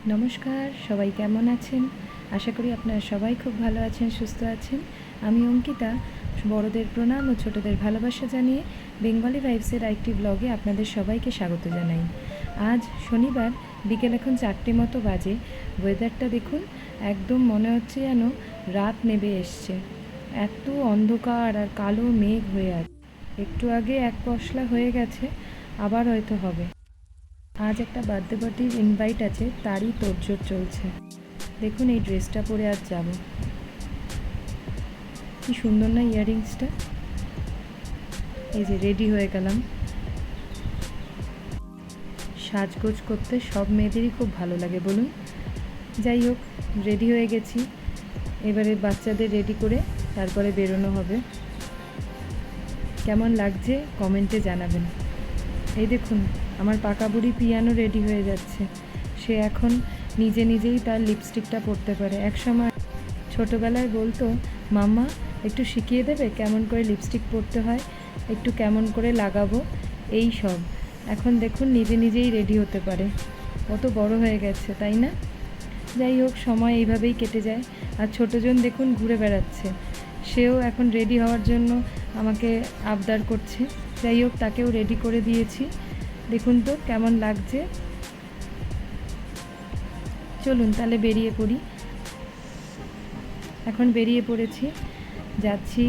নমস্কার, সবাই কেমন আছেন? আশা করি আপনারা সবাই খুব ভালো আছেন, সুস্থ আছেন। আমি অঙ্কিতা, বড়দের প্রণাম ও ছোটদের ভালোবাসা জানিয়ে বেঙ্গলি ভাইবসের আরেকটি ব্লগে আপনাদের সবাইকে স্বাগত জানাই। আজ শনিবার, বিকেল এখন 4টে মতো বাজে। ওয়েদারটা দেখুন, একদম মনে হচ্ছে যেন রাত নেমে এসছে। এত অন্ধকার আর কালো মেঘ হয়ে আছে। একটু আগে এক পশলা হয়ে গেছে, আবার হয়তো হবে। আজ একটা বার্থডে পার্টির ইনভাইট আছে, তারই তোড়জোড় চলছে। দেখুন এই ড্রেসটা পরে আজ যাব। কি সুন্দর না ইয়াররিংসটা। এই যে রেডি হয়ে গেলাম। সাজগোজ করতে সব মেয়েদেরই খুব ভালো লাগে বলুন। যাই হোক, রেডি হয়ে গেছি। এবারে বাচ্চাদের রেডি করে তারপরে বেরোনো হবে। কেমন লাগছে কমেন্টে জানাবেন। এই দেখুন, আমার পাকা বুড়ি পিয়ানো রেডি হয়ে যাচ্ছে। সে এখন নিজে নিজেই তার লিপস্টিকটা পরতে পারে। একসময় ছোটোবেলায় বলতো, মাম্মা একটু শিখিয়ে দেবে কেমন করে লিপস্টিক পরতে হয়, একটু কেমন করে লাগাবো, এই সব। এখন দেখুন নিজে নিজেই রেডি হতে পারে। কত বড় হয়ে গেছে, তাই না? যাই হোক, সময় এইভাবেই কেটে যায়। আর ছোটোজন দেখুন ঘুরে বেড়াচ্ছে। সেও এখন রেডি হওয়ার জন্য আমাকে আবদার করছে। যাই হোক, তাকেও রেডি করে দিয়েছি। দেখুন তো কেমন লাগছে। চলুন তাহলে বেরিয়ে পড়ি। এখন বেরিয়ে পড়েছি, যাচ্ছি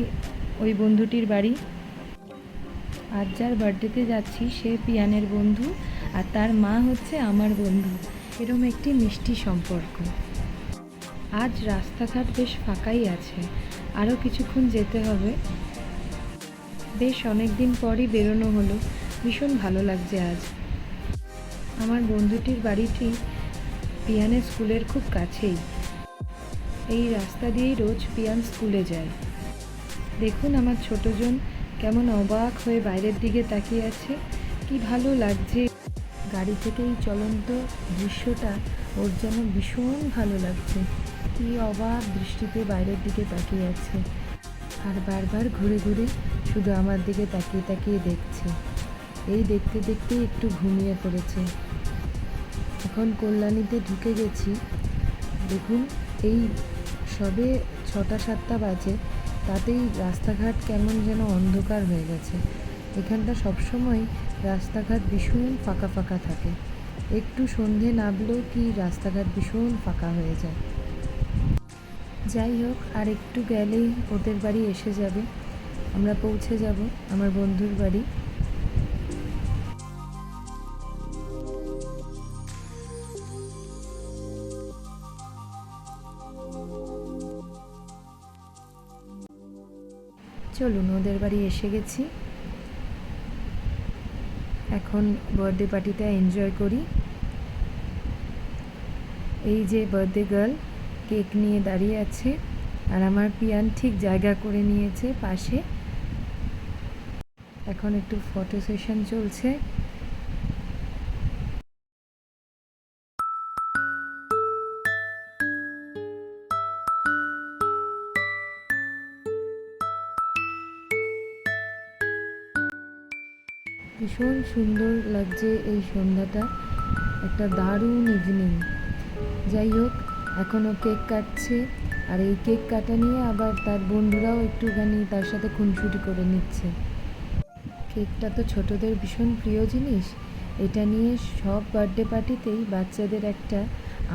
ওই বন্ধুটির বাড়ি। আজ যার বার্থডেতে যাচ্ছি সে পিয়ানের বন্ধু, আর তার মা হচ্ছে আমার বন্ধু। এরম একটি মিষ্টি সম্পর্ক। আজ রাস্তাঘাট বেশ ফাঁকাই আছে, আরও কিছুক্ষণ যেতে হবে। বেশ অনেক দিন পরই বেরোনো হলো, ভীষণ ভালো লাগছে আজ। আমার বন্ধুটির বাড়িটি পিয়ানের স্কুলের খুব কাছেই। এই রাস্তা দিয়েই রোজ পিয়ান স্কুলে যায়। দেখুন আমার ছোটজন কেমন অবাক হয়ে বাইরের দিকে তাকিয়ে আছে। কি ভালো লাগছে। গাড়ি থেকে এই চলন্ত দৃশ্যটা ওর যেন ভীষণ ভালো লাগছে। কি অবাক দৃষ্টিতে বাইরের দিকে তাকিয়ে আছে, আর বারবার ঘুরে ঘুরে শুধু আমার দিকে তাকিয়ে তাকিয়ে দেখছে। এই দেখতে দেখতেই একটু ঘুমিয়ে পড়েছে। এখন কল্যাণীতে ঢুকে গেছি। দেখুন এই সবে 6টা-7টা বাজে, তাতেই রাস্তাঘাট কেমন যেন অন্ধকার হয়ে গেছে। এখানটা সবসময় রাস্তাঘাট ভীষণ ফাঁকা ফাঁকা থাকে। একটু সন্ধে নামলেও কি রাস্তাঘাট ভীষণ ফাঁকা হয়ে যায়। যাই হোক, আর একটু গেলেই ওদের বাড়ি এসে যাবে। আমরা পৌঁছে যাব আমার বন্ধুর বাড়ি। চলুন, ওদের বাড়ি এসে গেছি। এখন বার্থডে পার্টিটা এনজয় করি। এই যে বার্থডে গার্ল কেক নিয়ে দাঁড়িয়ে আছে, আর আমার পিয়ান ঠিক জায়গা করে নিয়েছে পাশে। এখন একটু ফটো সেশন চলছে। ভীষণ সুন্দর লাগছে এই সন্ধ্যাটা, একটা দারুণ ইভিনিং। যাই হোক, এখনও কেক কাটছে, আর এই কেক কাটা নিয়ে আবার তার বন্ধুরাও একটুখানি তার সাথে খুনসুটি করে নিচ্ছে। কেকটা তো ছোটদের ভীষণ প্রিয় জিনিস। এটা নিয়ে সব বার্থডে পার্টিতেই বাচ্চাদের একটা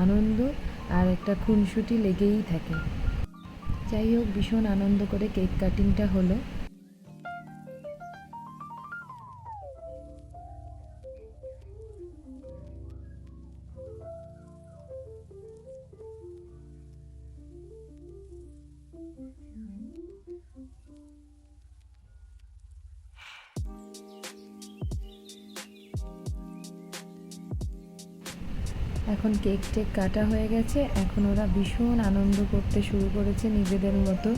আনন্দ আর একটা খুনসুটি লেগেই থাকে। যাই হোক, ভীষণ আনন্দ করে কেক কাটিংটা হলো। এখন কেক টেক কাটা হয়ে গেছে। এখন ওরা ভীষণ আনন্দ করতে শুরু করেছে নিজেদের মতো।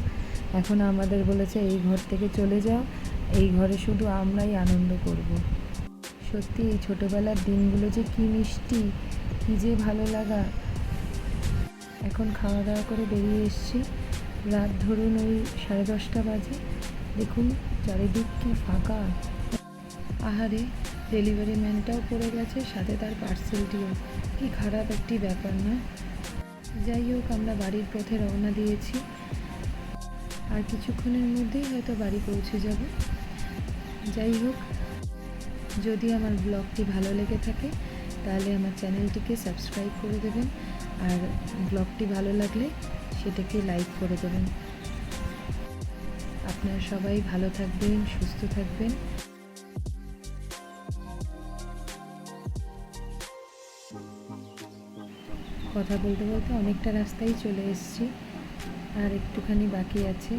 এখন আমাদের বলেছে এই ঘর থেকে চলে যাও, এই ঘরে শুধু আমরাই আনন্দ করব। সত্যি এই ছোটোবেলার দিনগুলো যে কী মিষ্টি, কী যে ভালো লাগা। এখন খাওয়া দাওয়া করে বেরিয়ে এসেছি। রাত ধরুন ওই 10:30 বাজে। দেখুন চারিদিক কি ফাঁকা। আহারে, ডেলিভারি ম্যানটাও পড়ে গেছে, সাথে তার পার্সেলটিও। কি খারাপ একটি ব্যাপার না? যাই হোক, আমরা বাড়ির পথে রওনা দিয়েছি। আর কিছুক্ষণের মধ্যেই হয়তো বাড়ি পৌঁছে যাব। যাই হোক, যদি আমার ব্লগটি ভালো লেগে থাকে তাহলে আমার চ্যানেলটিকে সাবস্ক্রাইব করে দেবেন, আর ব্লগটি ভালো লাগলে সেটাকে লাইক করে দেবেন। আপনারা সবাই ভালো থাকবেন, সুস্থ থাকবেন। কথা বলতে বলতে অনেকটা রাস্তায় চলে এসেছি, আর একটুখানি বাকি আছে।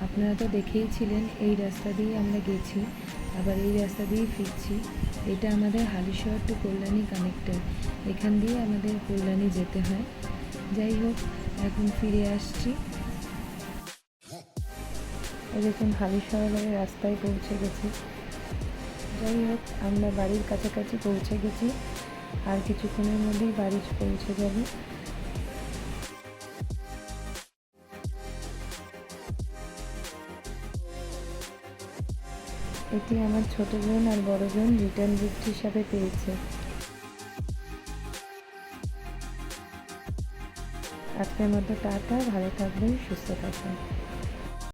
আপনারা তো দেখেইছিলেন এই রাস্তা দিয়ে আমরা গেছি, আবার এই রাস্তা দিয়েই ফিরছি। এটা আমাদের হালিশহর টু কল্যাণী কানেক্টেড, এখান দিয়ে আমাদের কল্যাণী যেতে হয়। যাই হোক, এখন ফিরে আসছি। এই দেখুন, হালিশহরের রাস্তায় পৌঁছে গেছি। যাই হোক, আমরা বাড়ির কাছাকাছি পৌঁছে গেছি, আর কিছুক্ষণের মধ্যেই বাড়ি পৌঁছে যাব। এটি আমার ছোট বোন আর বড় বোন রিটার্ন গিফট হিসাবে পেয়েছে। আজকের মতো টাটা, ভালো থাকবেন, সুস্থ থাকবেন।